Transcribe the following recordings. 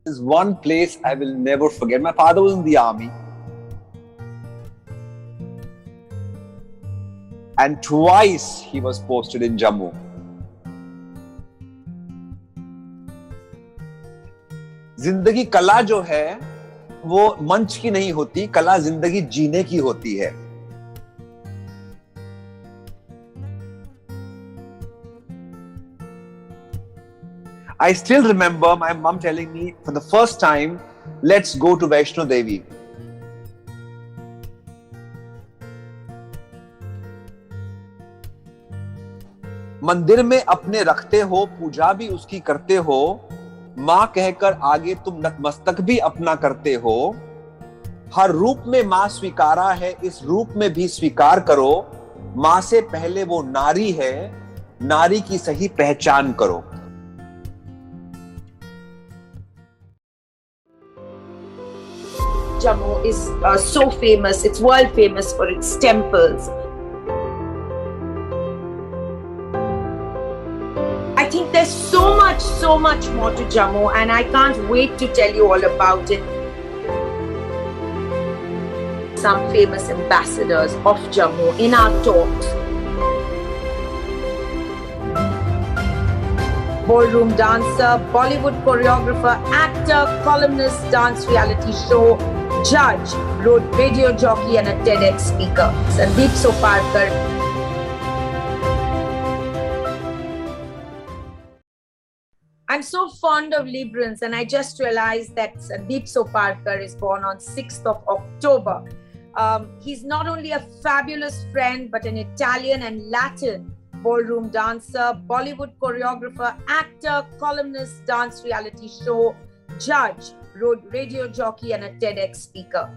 There's one place I will never forget. My father was in the army. And twice he was posted in Jammu. जिंदगी कला जो है वो मंच की नहीं होती, कला जिंदगी जीने की होती है. I still remember my mom telling me for the first time, let's go to Vaishno Devi. मंदिर में अपने रखते हो, पूजा भी उसकी करते हो, माँ कहकर आगे तुम नतमस्तक भी अपना करते हो. हर रूप में माँ स्वीकारा है, इस रूप में भी स्वीकार करो. माँ से पहले वो नारी है, नारी की सही पहचान करो. Jammu is so famous, it's world famous for its temples. I think there's so much more to Jammu, and I can't wait to tell you all about it. Some famous ambassadors of Jammu in our talks. Ballroom dancer, Bollywood choreographer, actor, columnist, dance reality show, judge, road radio jockey and a TEDx speaker, Sandip Soparrkar. I'm so fond of Librans, and I just realized that Sandip Soparrkar is born on 6th of October. He's not only a fabulous friend, but an Italian and Latin ballroom dancer, Bollywood choreographer, actor, columnist, dance reality show, judge, road radio jockey and a TEDx speaker.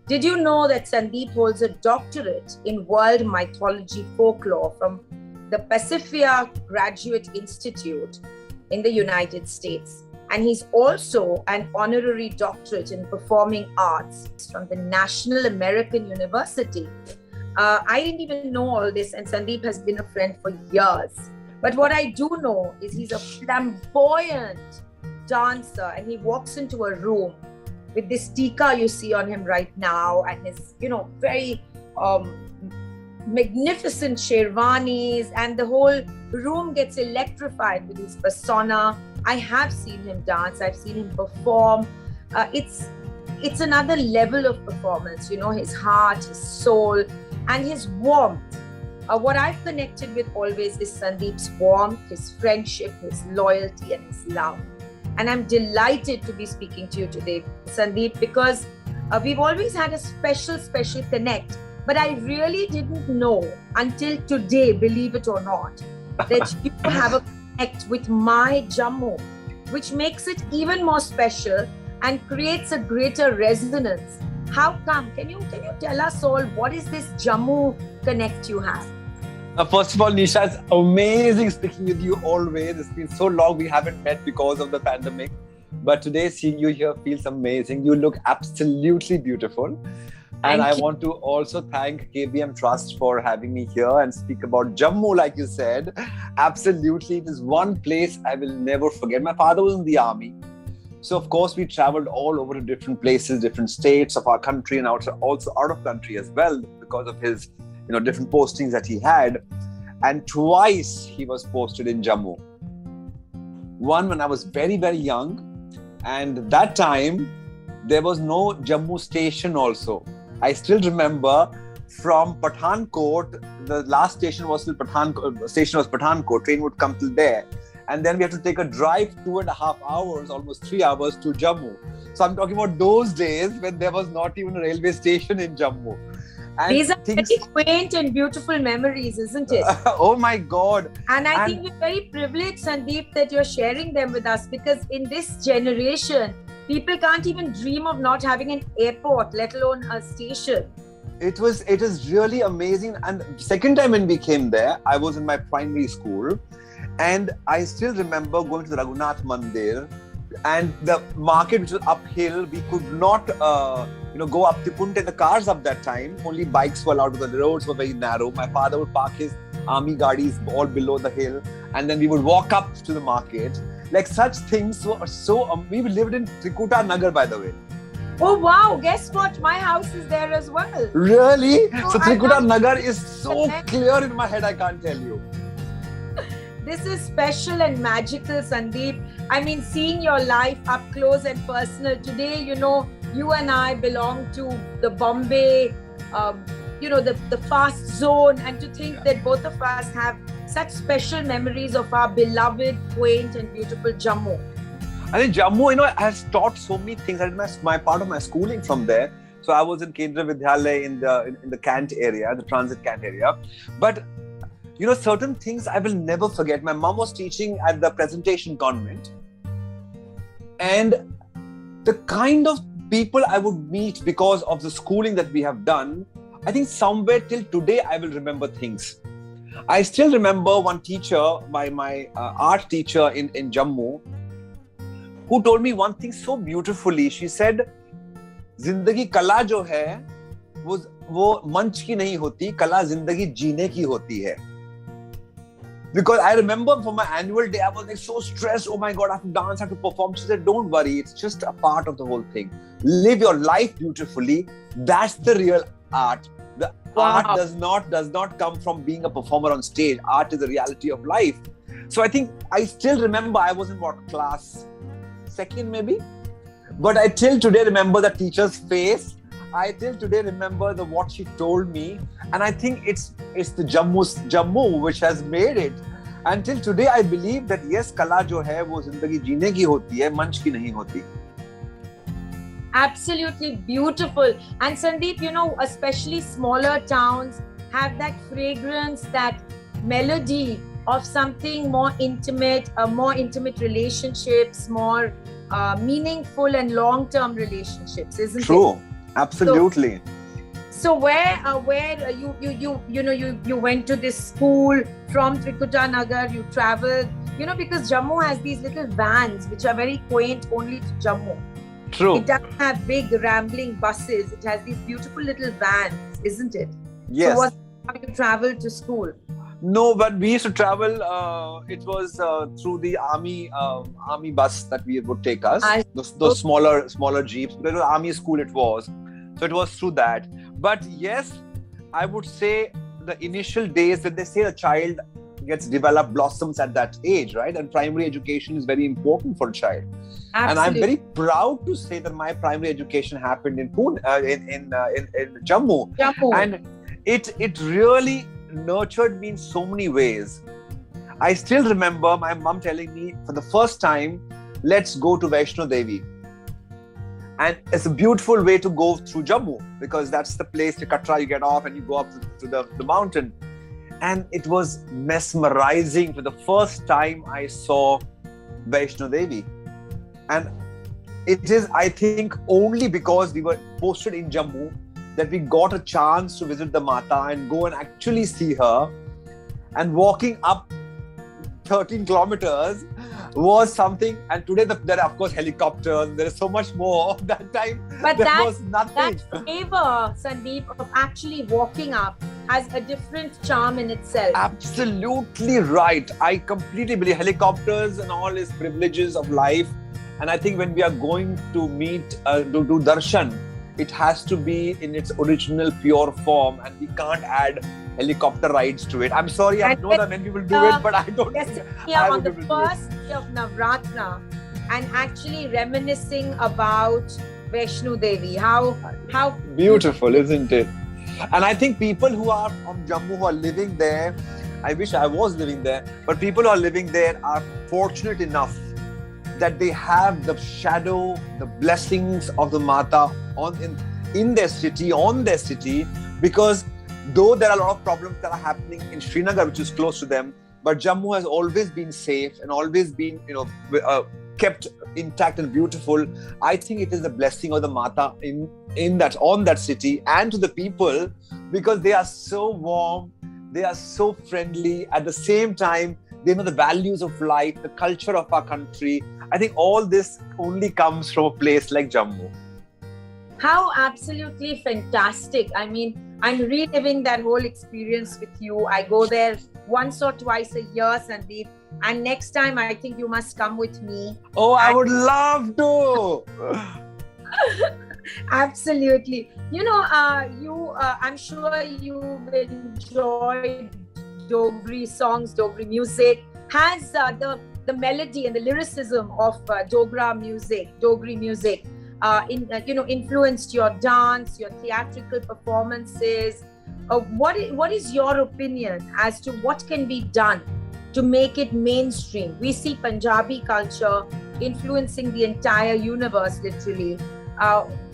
Did you know that Sandip holds a doctorate in world mythology folklore from the Pacifica Graduate Institute in the United States? And he's also an honorary doctorate in performing arts from the National American University. I didn't even know all this, and Sandip has been a friend for years. But what I do know is he's a flamboyant dancer, and he walks into a room with this tika you see on him right now, and his, very magnificent sherwanis, and the whole room gets electrified with his persona. I have seen him dance, I've seen him perform. It's another level of performance, his heart, his soul, and his warmth. What I've connected with always is Sandip's warmth, his friendship, his loyalty, and his love. And I'm delighted to be speaking to you today, Sandip, because we've always had a special connect. But I really didn't know until today, believe it or not, that you have a connect with my Jammu, which makes it even more special and creates a greater resonance. How come? Can you tell us all, what is this Jammu connect you have? First of all, Nisha, it's amazing speaking with you always. It's been so long we haven't met because of the pandemic. But today, seeing you here feels amazing. You look absolutely beautiful. And I want to also thank KVM Trust for having me here and speak about Jammu, like you said. Absolutely, it is one place I will never forget. My father was in the army. So, of course, we traveled all over to different places, different states of our country, and also out of country as well because of his, different postings that he had. And twice he was posted in Jammu. One when I was very, very young. And that time, there was no Jammu station also. I still remember from Pathankot, the last station was still Pathankot, train would come till there. And then we had to take a drive 2.5 hours, almost 3 hours to Jammu. So I'm talking about those days when there was not even a railway station in Jammu. And these are very quaint and beautiful memories, isn't it? Oh my God. And I think we're very privileged, Sandip, that you're sharing them with us, because in this generation, people can't even dream of not having an airport, let alone a station. It is really amazing. And second time when we came there, I was in my primary school. And I still remember going to the Raghunath Mandir, and the market, which was uphill, we could not, go up. They couldn't take the cars up that time. Only bikes were allowed. The roads were very narrow. My father would park his army gadis all below the hill, and then we would walk up to the market. Like such things were so. We lived in Trikuta Nagar, by the way. Oh wow! Guess what? My house is there as well. Really? So I Trikuta can't Nagar is so connect. clear in my head. I can't tell you. This is special and magical, Sandeep. I mean, seeing your life up close and personal. Today, you know, you and I belong to the Bombay, the fast zone. And to think that both of us have such special memories of our beloved, quaint and beautiful Jammu. I think Jammu, has taught so many things. I did my part of my schooling from there. So I was in Kendra Vidyalaya in the Kant area, the transit Kant area. But certain things I will never forget. My mom was teaching at the Presentation Convent, and the kind of people I would meet because of the schooling that we have done, I think somewhere till today I will remember things. I still remember one teacher, my art teacher in Jammu, who told me one thing so beautifully. She said, जिंदगी कला जो है वो मंच की नहीं होती, कला जिंदगी जीने की होती है. Because I remember for my annual day, I was like so stressed. Oh my God, I have to dance, I have to perform. She said, don't worry, it's just a part of the whole thing. Live your life beautifully. That's the real art. The art does not come from being a performer on stage. Art is the reality of life. So I think I still remember I was in class second maybe? But I till today remember the teacher's face. I till today remember what she told me. And I think it's the Jammu which has made it. And till today I believe that yes, kala jo hai wo zindagi jeene ki hoti hai, manch ki nahi hoti. Absolutely beautiful. And Sandeep, especially smaller towns have that fragrance, that melody of something more intimate relationships, more meaningful and long-term relationships, isn't it? True, absolutely. So where you went to this school from Trikuta Nagar, you traveled, because Jammu has these little vans which are very quaint only to Jammu. True. It doesn't have big rambling buses. It has these beautiful little vans, isn't it? Yes. So how you traveled to school? No, but we used to travel. It was through the army bus that we would take us. Those smaller jeeps. But it was army school. It was. So it was through that. But yes, I would say the initial days that they say a child gets developed, blossoms at that age, right? And primary education is very important for a child. Absolutely. And I'm very proud to say that my primary education happened in Pune, in Jammu. And it really nurtured me in so many ways. I still remember my mom telling me for the first time, let's go to Vaishno Devi. And it's a beautiful way to go through Jammu because that's the place, to Katra, you get off and you go up to the mountain. And it was mesmerizing. For the first time I saw Vaishno Devi. And it is, I think, only because we were posted in Jammu that we got a chance to visit the Mata and go and actually see her. And walking up 13 kilometers was something. And today there are of course helicopters. There is so much more. That time but there was nothing. That flavor, Sandeep, of actually walking up has a different charm in itself. Absolutely right. I completely believe helicopters and all is privileges of life. And I think when we are going to meet, to do darshan, it has to be in its original pure form, and we can't add helicopter rides to it. I'm sorry, I know that many people do it, but I don't. Yes, on the first day of Navratra, and actually reminiscing about Vaishno Devi. How beautiful, isn't it? And I think people who are from Jammu, who are living there, I wish I was living there, but people who are living there are fortunate enough that they have the shadow, the blessings of the Mata in their city, on their city, because though there are a lot of problems that are happening in Srinagar, which is close to them, but Jammu has always been safe and always been, kept intact and beautiful. I think it is the blessing of the Mata on that city and to the people, because they are so warm, they are so friendly. At the same time, they know the values of life, the culture of our country. I think all this only comes from a place like Jammu. How absolutely fantastic. I mean, I'm reliving that whole experience with you. I go there once or twice a year, Sandeep. And next time, I think you must come with me. Oh, I would love to. Absolutely. I'm sure you've enjoyed Dogri songs, Dogri music. Has the melody and the lyricism of Dogri music, influenced your dance, your theatrical performances? What is your opinion as to what can be done to make it mainstream? We see Punjabi culture influencing the entire universe, literally.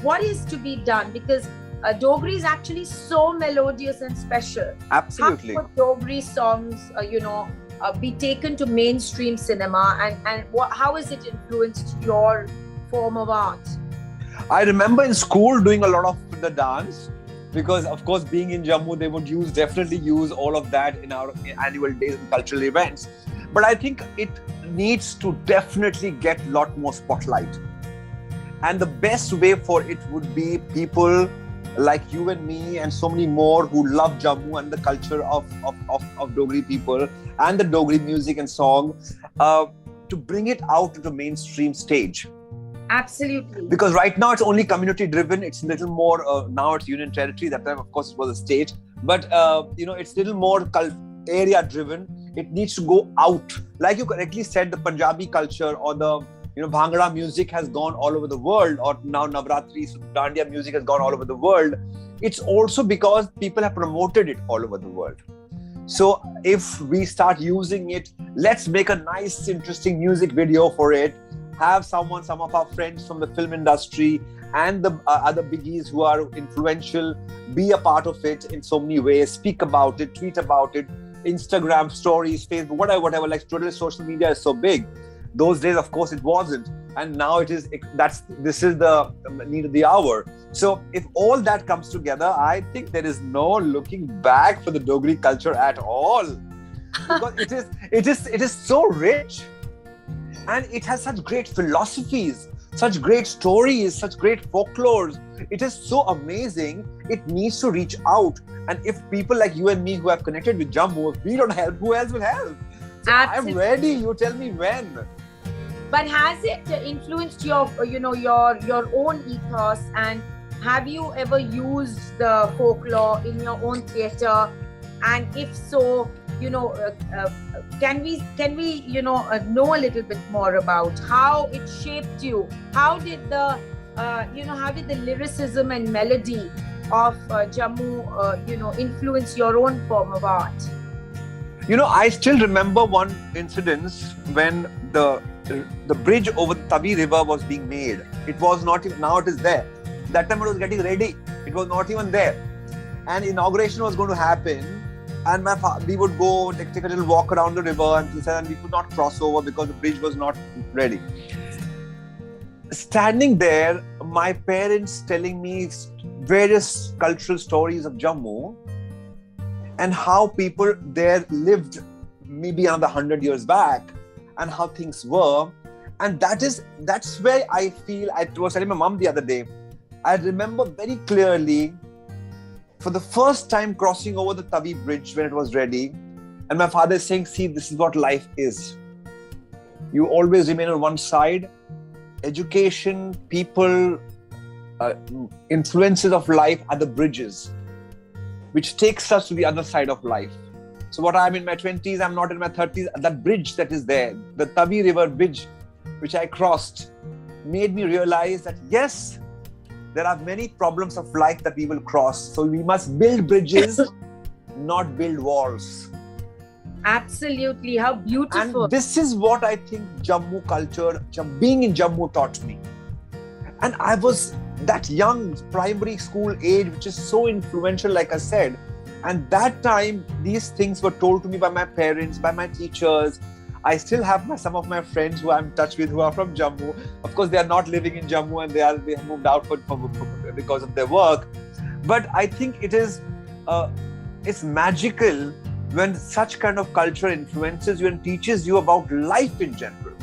What is to be done? Because Dogri is actually so melodious and special. Absolutely. How could Dogri songs, be taken to mainstream cinema, and how has it influenced your form of art? I remember in school doing a lot of the dance, because of course being in Jammu, they would definitely use all of that in our annual days and cultural events. But I think it needs to definitely get a lot more spotlight. And the best way for it would be people like you and me and so many more who love Jammu and the culture of Dogri people and the Dogri music and song, to bring it out to the mainstream stage. Absolutely. Because right now it's only community driven. It's a little more, now it's union territory. That time, of course, it was a state. But, it's a little more area driven. It needs to go out. Like you correctly said, the Punjabi culture or the Bhangra music has gone all over the world, or now Navratri, Dandiya music has gone all over the world. It's also because people have promoted it all over the world. So if we start using it, let's make a nice, interesting music video for it. Have some of our friends from the film industry and the other biggies who are influential be a part of it in so many ways. Speak about it, tweet about it, Instagram stories, Facebook, whatever. Like today, social media is so big. Those days, of course, it wasn't. And now it is. This is the need of the hour. So if all that comes together, I think there is no looking back for the Dogri culture at all. Because it is so rich. And it has such great philosophies, such great stories, such great folklores. It is so amazing. It needs to reach out. And if people like you and me who have connected with Jammu, if we don't help, who else will help? So I'm ready. You tell me when. But has it influenced your own ethos? And have you ever used the folklore in your own theatre? And if so, can we know a little bit more about how it shaped you? How did the lyricism and melody of Jammu influence your own form of art? I still remember one incident when the bridge over the Tavi river was being made. It was not even, now it is there. That time it was getting ready. It was not even there. And inauguration was going to happen. And we would go take a little walk around the river and we could not cross over because the bridge was not ready. Standing there, my parents telling me various cultural stories of Jammu and how people there lived maybe another 100 years back and how things were. And that's where I feel, I was telling my mom the other day, I remember very clearly for the first time crossing over the Tavi bridge when it was ready, and my father is saying, see, this is what life is. You always remain on one side. Education, people, influences of life are the bridges, which takes us to the other side of life. So what I'm in my 20s, I'm not in my 30s, that bridge that is there, the Tavi River bridge, which I crossed, made me realize that yes, there are many problems of life that we will cross. So we must build bridges, not build walls. Absolutely. How beautiful. And this is what I think Jammu culture, being in Jammu taught me. And I was that young primary school age, which is so influential, like I said. And that time, these things were told to me by my parents, by my teachers. I still have some of my friends who I'm in touch with who are from Jammu. Of course, they are not living in Jammu and they have moved out because of their work. But I think it's magical when such kind of culture influences you and teaches you about life in general.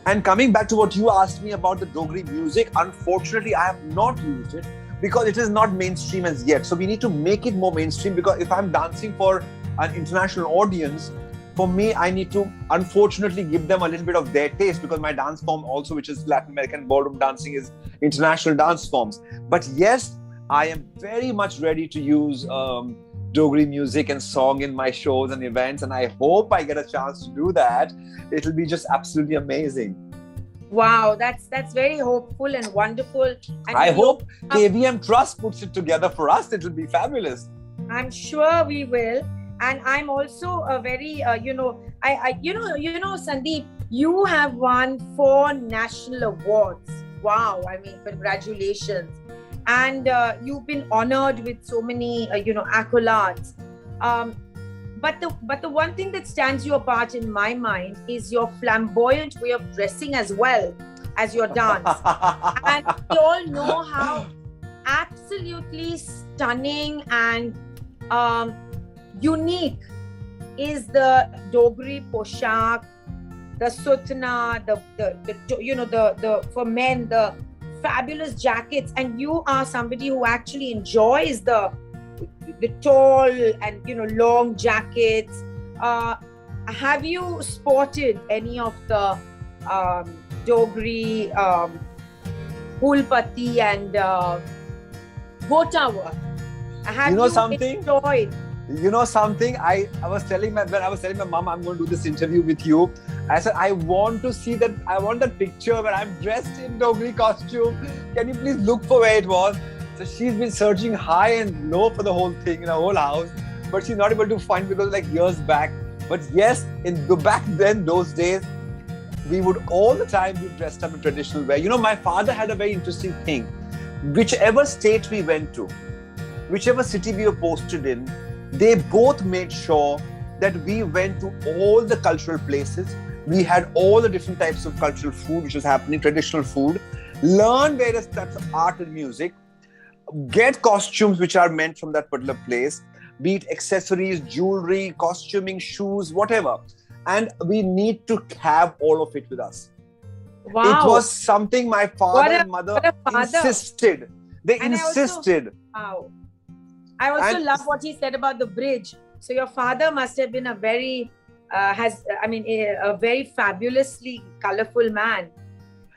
And coming back to what you asked me about the Dogri music, unfortunately, I have not used it because it is not mainstream as yet. So we need to make it more mainstream, because if I'm dancing for an international audience, for me, I need to unfortunately give them a little bit of their taste, because my dance form also, which is Latin American ballroom dancing, is international dance forms. But yes, I am very much ready to use Dogri music and song in my shows and events, and I hope I get a chance to do that. It'll be just absolutely amazing. Wow, that's very hopeful and wonderful. And I hope KVM Trust puts it together for us. It'll be fabulous. I'm sure we will. And I'm also a very, Sandeep, you have won 4 national awards. Wow, I mean, congratulations. And you've been honored with so many, accolades. But the one thing that stands you apart in my mind is your flamboyant way of dressing as well as your dance. And we all know how absolutely stunning and unique is the Dogri poshak, the sutna, the for men, the fabulous jackets. And you are somebody who actually enjoys the tall and long jackets. Have you sported any of the Dogri Pulpati and Gota work? Have you something? Enjoyed? I was telling my mom, I'm going to do this interview with you. I said, I want to see that. I want that picture where I'm dressed in Dogri costume. Can you please look for where it was? So she's been searching high and low for the whole thing in her whole house, but she's not able to find because years back. But yes, back then, those days, we would all the time be dressed up in traditional wear. My father had a very interesting thing. Whichever state we went to, whichever city we were posted in, they both made sure that we went to all the cultural places. We had all the different types of cultural food which was happening, traditional food, learn various types of art and music, get costumes which are meant from that particular place, be it accessories, jewelry, costuming, shoes, whatever. And we need to have all of it with us. Wow. It was something my father and mother insisted. They insisted. Wow. I also love what he said about the bridge. So your father must have been a very very fabulously colorful man.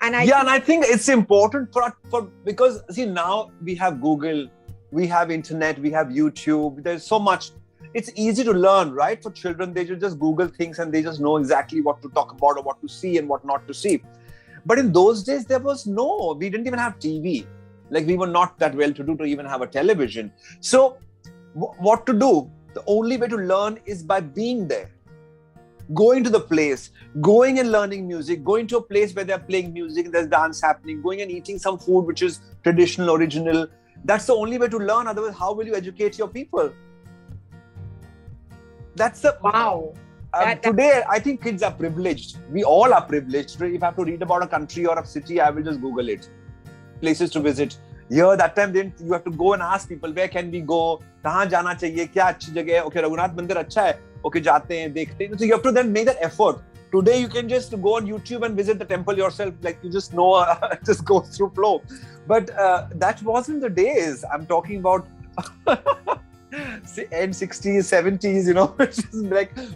And I think it's important for because see, now we have Google, we have internet, we have YouTube. There's so much. It's easy to learn, right? For children, they just Google things and they just know exactly what to talk about or what to see and what not to see. But in those days, we didn't even have TV. We were not that well-to-do to even have a television. So what to do? The only way to learn is by being there. Going to the place, going and learning music, going to a place where they're playing music and there's dance happening, going and eating some food which is traditional, original. That's the only way to learn. Otherwise, how will you educate your people? That's the... Wow. Today, I think kids are privileged. We all are privileged. If I have to read about a country or a city, I will just Google it. Places to visit. Here, that time, then you have to go and ask people, where can we go? Kahan jana chahiye? Kya achhi jagah hai? Okay, Raghunath Mandir acha hai. Okay, jaate hain, dekhte hain. So you have to then make that effort. Today, you can just go on YouTube and visit the temple yourself. You just know, just go through flow. But that wasn't the days. I'm talking about end 60s, 70s, which is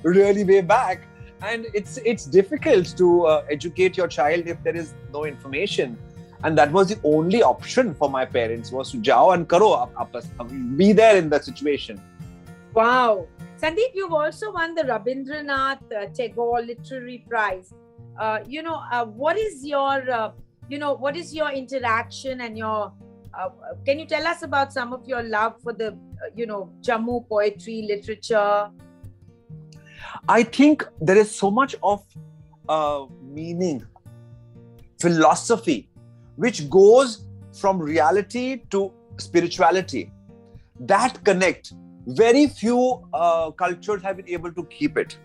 really way back. And it's difficult to educate your child if there is no information. And that was the only option for my parents, was to jao and karo, be there in the situation. Wow. Sandeep, you've also won the Rabindranath Tagore Literary Prize. What is your interaction and your, can you tell us about some of your love for the, Jammu poetry, literature? I think there is so much of meaning, philosophy, which goes from reality to spirituality. That connect. Very few cultures have been able to keep it.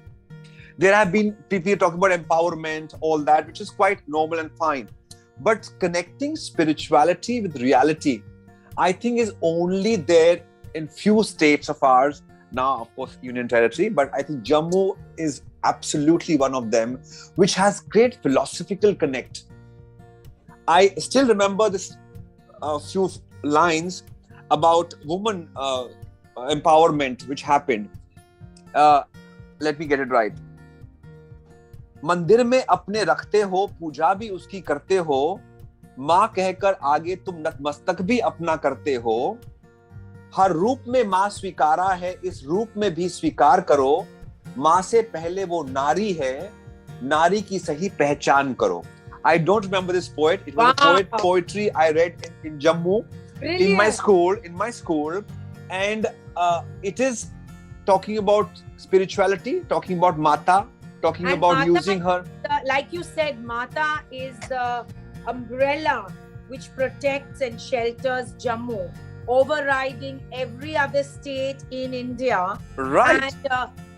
There have been people talking about empowerment, all that, which is quite normal and fine. But connecting spirituality with reality, I think is only there in few states of ours. Now, of course, Union Territory, but I think Jammu is absolutely one of them, which has great philosophical connect. I still remember this few lines about woman empowerment, which happened. let me get it right. मंदिर में अपने रखते हो, पूजा भी उसकी करते हो, माँ कहकर आगे तुम नतमस्तक भी अपना करते हो, हर रूप में माँ स्वीकारा है, इस रूप में भी स्वीकार करो, माँ से पहले वो नारी है, नारी की सही पहचान करो. I don't remember this poet. It was a poetry I read in Jammu. Brilliant. in my school, and it is talking about spirituality, talking about Mata, talking and about Mata, using her. Like you said, Mata is the umbrella which protects and shelters Jammu, overriding every other state in India. Right.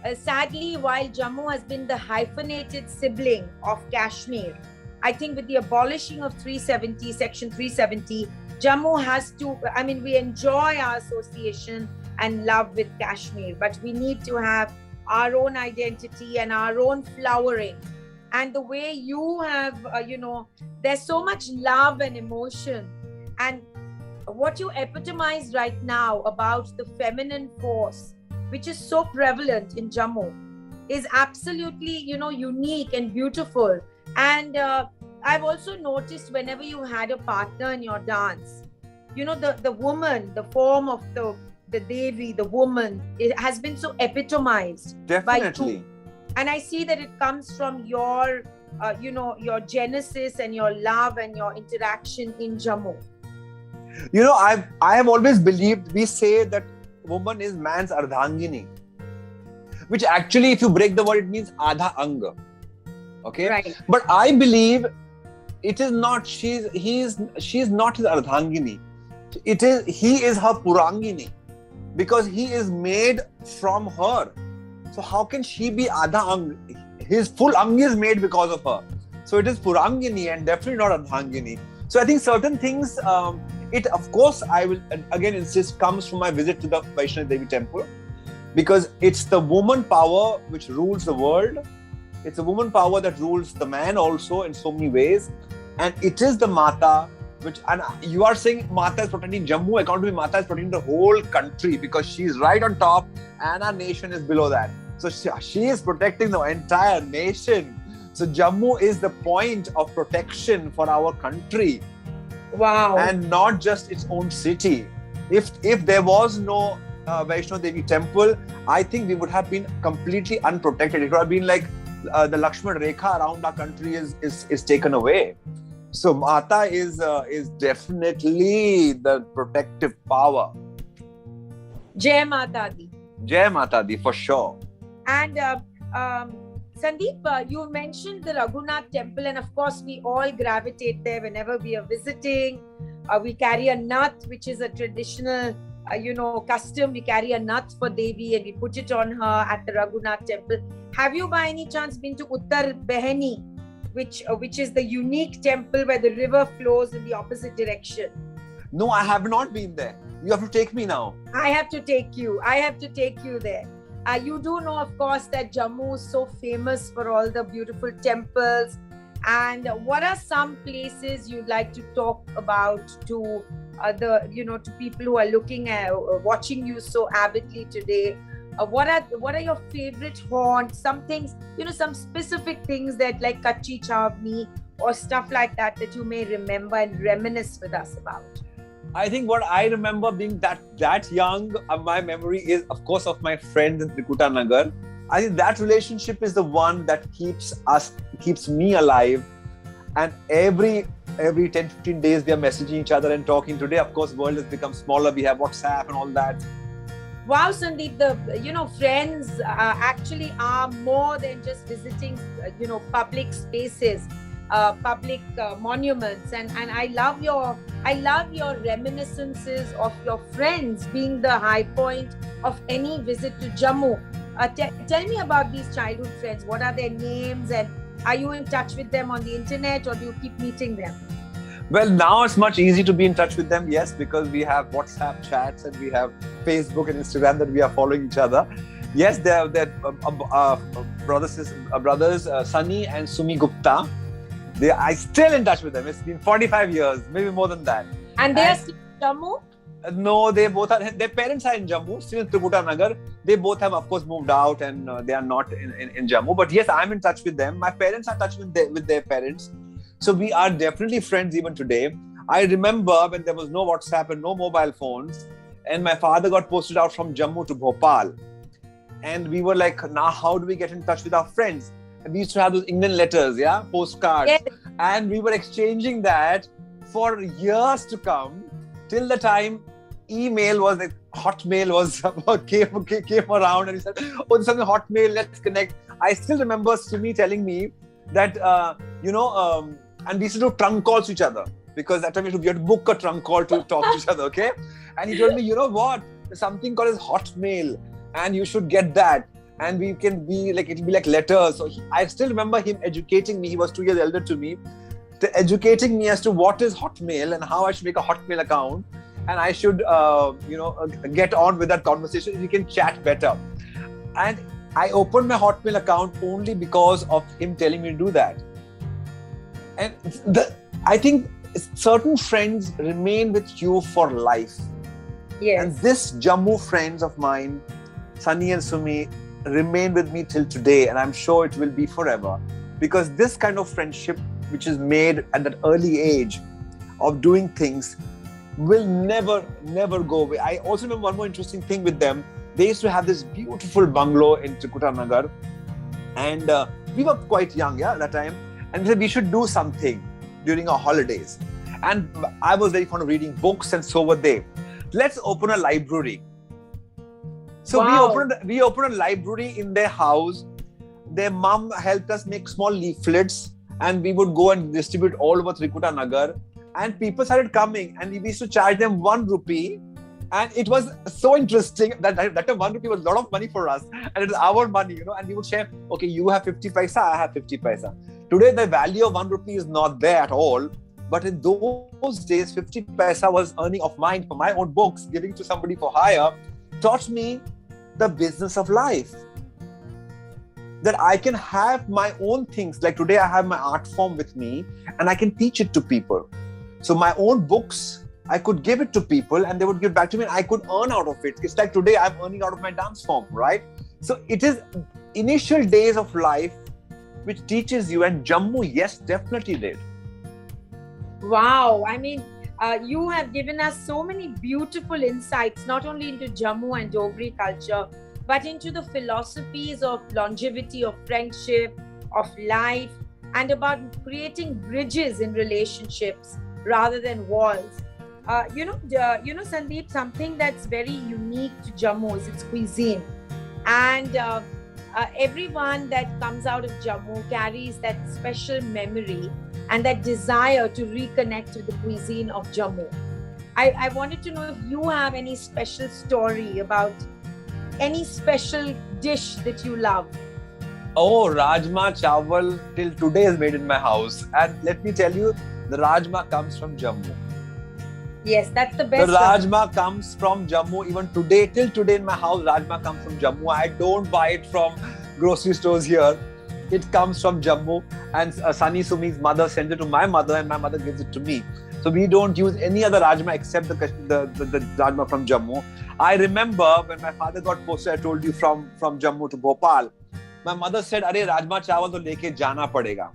And sadly, while Jammu has been the hyphenated sibling of Kashmir, I think with the abolishing of Section 370, Jammu has to, I mean, we enjoy our association and love with Kashmir, but we need to have our own identity and our own flowering. And the way you have, there's so much love and emotion. And what you epitomize right now about the feminine force, which is so prevalent in Jammu, is absolutely, unique and beautiful. And I've also noticed whenever you had a partner in your dance, the woman, the form of the Devi, the woman, it has been so epitomized. Definitely. And I see that it comes from your, your genesis and your love and your interaction in Jammu. I have always believed, we say that woman is man's ardhangini, which actually, if you break the word, it means adha anga. Okay, right. But I believe it is not. She is not his ardhangini. He is her purangini, because he is made from her. So how can she be adha ang? His full ang is made because of her. So it is purangini and definitely not ardhangini. So I think certain things. It, of course, I will again insist, comes from my visit to the Vaishnavi Devi temple, because it's the woman power which rules the world. It's a woman power that rules the man also in so many ways. And it is the Mata, and you are saying Mata is protecting Jammu. According to me, Mata is protecting the whole country, because she is right on top and our nation is below that. So she is protecting the entire nation. So Jammu is the point of protection for our country. Wow. And not just its own city. If there was no Vaishnavi Devi temple, I think we would have been completely unprotected. It would have been like the Lakshman Rekha around our country is taken away. So Mata is definitely the protective power. Jai Mata Di. Jai Mata Di, for sure. And Sandip, you mentioned the Raghunath temple, and of course we all gravitate there whenever we are visiting. We carry a nut, which is a traditional, custom. We carry a nut for Devi and we put it on her at the Raghunath temple. Have you by any chance been to Uttar Behani, which is the unique temple where the river flows in the opposite direction? No, I have not been there. You have to take me now. I have to take you there. You do know, of course, that Jammu is so famous for all the beautiful temples. And what are some places you'd like to talk about to to people who are looking at watching you so avidly today? What are your favorite haunts? Some things, some specific things that like Kachi Chavni or stuff like that you may remember and reminisce with us about. I think what I remember being that young, my memory is, of course, of my friends in Trikuta Nagar. I think that relationship is the one that keeps me alive. And every 10-15 days we are messaging each other and talking. Today, of course, world has become smaller. We have WhatsApp and all that. Wow, Sandip, the friends actually are more than just visiting public spaces, public monuments, and I love your reminiscences of your friends being the high point of any visit to Jammu. Tell me about these childhood friends. What are their names, and are you in touch with them on the internet, or do you keep meeting them? Well, now it's much easier to be in touch with them, yes, because we have WhatsApp chats and we have Facebook and Instagram that we are following each other. Yes, they're brothers Sunny and Sumi Gupta. I'm still in touch with them. It's been 45 years, maybe more than that. And they are still in Jammu? No, they both are. Their parents are in Jammu, still in Trikuta Nagar. They both have, of course, moved out and they are not in Jammu. But yes, I'm in touch with them. My parents are in touch with their parents. So we are definitely friends even today. I remember when there was no WhatsApp and no mobile phones, and my father got posted out from Jammu to Bhopal. And we were like, now how do we get in touch with our friends? And we used to have those England letters, postcards. Yes. And we were exchanging that for years to come, till the time email was like, Hotmail came around, and he said, oh, there's something Hotmail, let's connect. I still remember Sumi telling me that, and we used to do trunk calls to each other, because that time you had to book a trunk call to talk to each other, okay? And he told me, you know what, there's something called as Hotmail, and you should get that. And we can be like, it'll be like letters. So I still remember him educating me. He was 2 years elder to me, educating me as to what is Hotmail and how I should make a Hotmail account. And I should, get on with that conversation. We can chat better. And I opened my Hotmail account only because of him telling me to do that. And I think certain friends remain with you for life. Yes. And this Jammu friends of mine, Sunny and Sumi, remain with me till today, and I'm sure it will be forever, because this kind of friendship which is made at that early age of doing things will never go away. I also remember one more interesting thing with them. They used to have this beautiful bungalow in Trikuta Nagar, and we were quite young at that time, and they said we should do something during our holidays. And I was very fond of reading books, and so were they. Let's open a library. So wow. we opened a library in their house. Their mom helped us make small leaflets, and we would go and distribute all over Trikuta Nagar. And people started coming, and we used to charge them 1 rupee. And it was so interesting that 1 rupee was a lot of money for us, and it was our money, and we would share, okay, you have 50 paisa, I have 50 paisa. Today, the value of 1 rupee is not there at all. But in those days, 50 paisa was earning of mine for my own books, giving to somebody for hire, taught me the business of life. That I can have my own things. Like today, I have my art form with me, and I can teach it to people. So my own books, I could give it to people, and they would give back to me, and I could earn out of it. It's like today, I'm earning out of my dance form, right? So it is initial days of life which teaches you, and Jammu, yes, definitely did. Wow. I mean, you have given us so many beautiful insights, not only into Jammu and Dogri culture, but into the philosophies of longevity, of friendship, of life, and about creating bridges in relationships rather than walls. Sandip, something that's very unique to Jammu is its cuisine. And everyone that comes out of Jammu carries that special memory and that desire to reconnect with the cuisine of Jammu. I wanted to know if you have any special story about any special dish that you love. Oh, Rajma Chawal till today is made in my house. And let me tell you, the Rajma comes from Jammu. Yes, that's the best. The Rajma comes from Jammu. Even today, till today in my house, Rajma comes from Jammu. I don't buy it from grocery stores here. It comes from Jammu, and Sunny Sumi's mother sends it to my mother, and my mother gives it to me. So we don't use any other Rajma except the Rajma from Jammu. I remember when my father got posted, I told you, from Jammu to Bhopal. My mother said, "Arey Rajma Chawal to leke jana padega."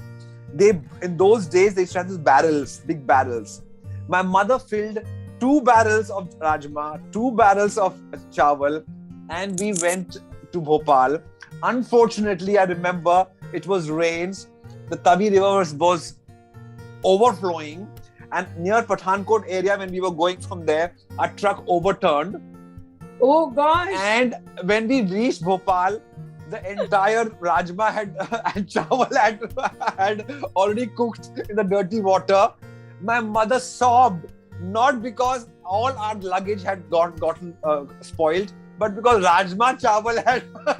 In those days, they used to have these barrels, big barrels. My mother filled 2 barrels of Rajma, 2 barrels of Chawal, and we went to Bhopal. Unfortunately, I remember it was rains. The Tavi River was overflowing, and near Pathankot area, when we were going from there, a truck overturned. Oh gosh! And when we reached Bhopal, the entire Rajma and Chawal had already cooked in the dirty water. My mother sobbed, not because all our luggage had gotten spoiled, but because Rajma Chawal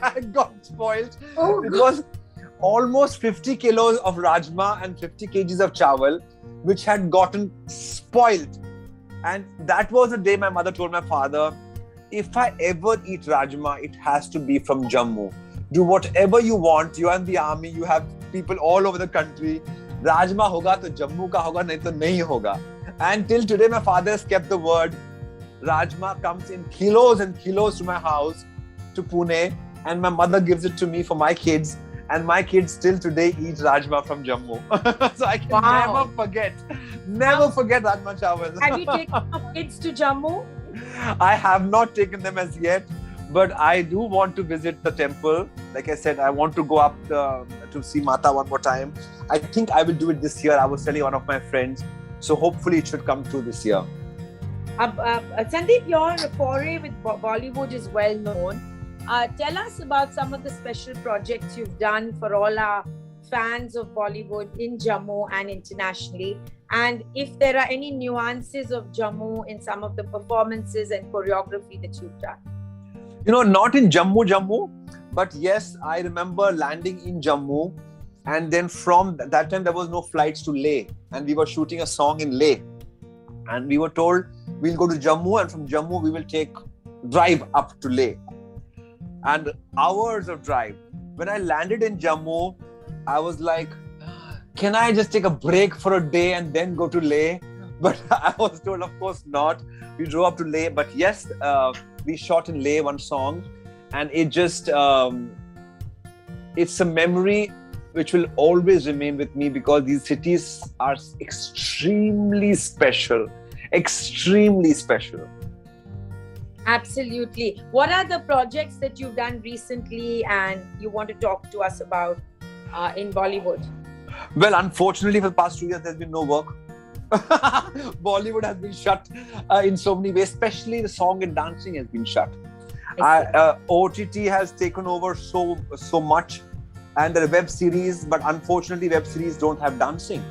had got spoiled. Oh, it was almost 50 kilos of Rajma and 50 kgs of Chawal, which had gotten spoiled. And that was the day my mother told my father, if I ever eat Rajma, it has to be from Jammu. Do whatever you want. You are in the army, you have people all over the country. Rajma hoga to Jammu ka hoga, nahi to nahi hoga. And till today, my father has kept the word. Rajma comes in kilos and kilos to my house, to Pune, and my mother gives it to me for my kids. And my kids still today eat Rajma from Jammu. So I can never forget Rajma Chawal. Have you taken your kids to Jammu? I have not taken them as yet, but I do want to visit the temple. Like I said, I want to go up to see Mata one more time. I think I will do it this year. I was telling one of my friends. So hopefully it should come through this year. Sandip, your foray with Bollywood is well known. Tell us about some of the special projects you've done for all our fans of Bollywood in Jammu and internationally. And if there are any nuances of Jammu in some of the performances and choreography that you've done. Not in Jammu, but yes, I remember landing in Jammu. And then from that time, there was no flights to Leh. And we were shooting a song in Leh. And we were told, we'll go to Jammu, and from Jammu, we will drive up to Leh. And hours of drive. When I landed in Jammu, I was like, can I just take a break for a day and then go to Leh? But I was told, of course not. We drove up to Leh. But yes, we shot in Leh one song. And it just, it's a memory which will always remain with me, because these cities are extremely special. Extremely special. Absolutely. What are the projects that you've done recently and you want to talk to us about in Bollywood? Well, unfortunately, for the past 2 years, there's been no work. Bollywood has been shut in so many ways, especially the song and dancing has been shut. OTT has taken over so much, and there are web series, but unfortunately, web series don't have dancing.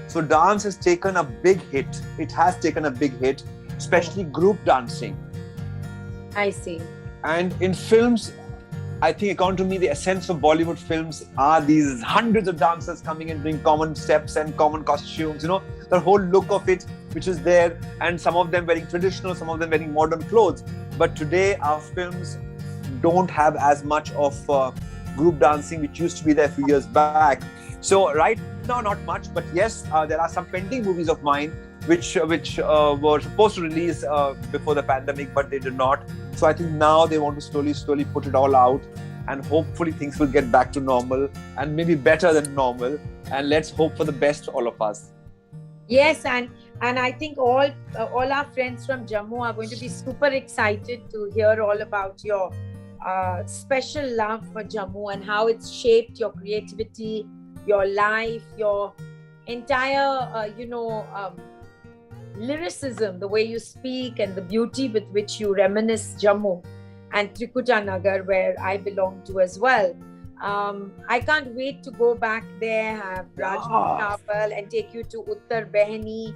So dance has taken a big hit. It has taken a big hit, especially group dancing. I see. And in films, I think, according to me, the essence of Bollywood films are these hundreds of dancers coming and doing common steps and common costumes, the whole look of it, which is there, and some of them wearing traditional, some of them wearing modern clothes. But today, our films don't have as much of group dancing, which used to be there a few years back. So right now, not much, but yes, there are some pending movies of mine which were supposed to release before the pandemic, but they did not. So I think now they want to slowly put it all out, and hopefully things will get back to normal, and maybe better than normal. And let's hope for the best, all of us. Yes, and I think all our friends from Jammu are going to be super excited to hear all about your special love for Jammu and how it's shaped your creativity, your life, your entire, lyricism, the way you speak, and the beauty with which you reminisce Jammu and Trikutanagar, where I belong to as well. I can't wait to go back there, have Rajma Chawal, and take you to Uttar Behani.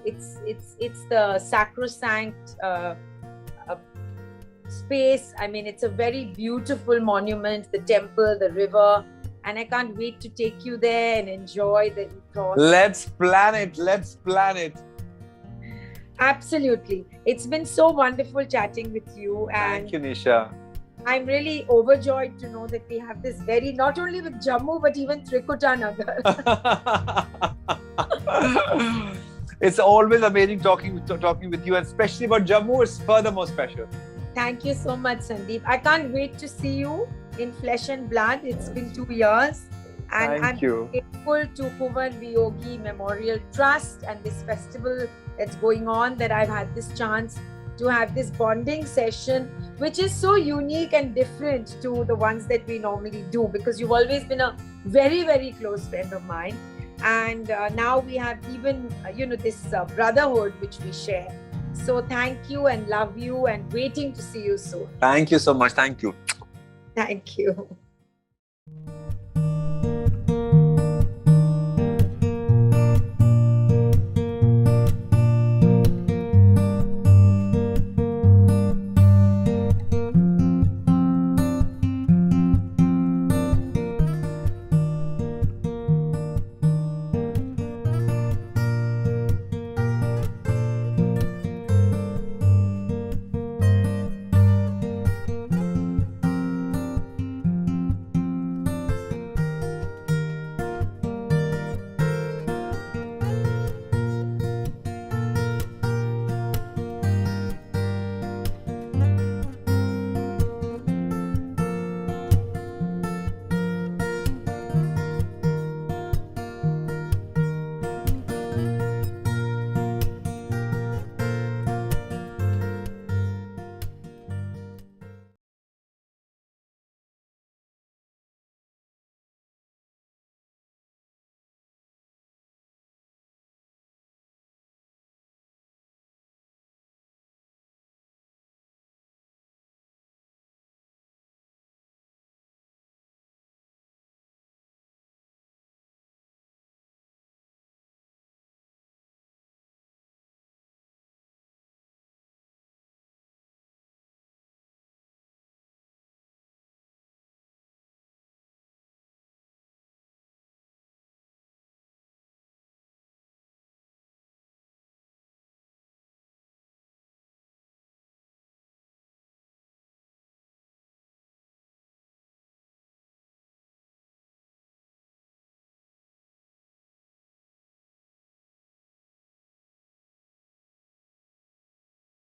It's the sacrosanct space. I mean, it's a very beautiful monument, the temple, the river, and I can't wait to take you there and enjoy the ethos. Let's plan it. Absolutely. It's been so wonderful chatting with you. And thank you, Nisha. I'm really overjoyed to know that we have this not only with Jammu, but even Trikutanagar. It's always amazing talking with you, and especially about Jammu, it's furthermore special. Thank you so much, Sandip. I can't wait to see you in flesh and blood. It's been 2 years. And I'm grateful to Kunwar Viyogi Memorial Trust and this festival that's going on, that I've had this chance to have this bonding session, which is so unique and different to the ones that we normally do, because you've always been a very, very close friend of mine. And now we have even, this brotherhood which we share. So thank you and love you, and waiting to see you soon. Thank you so much. Thank you. Thank you.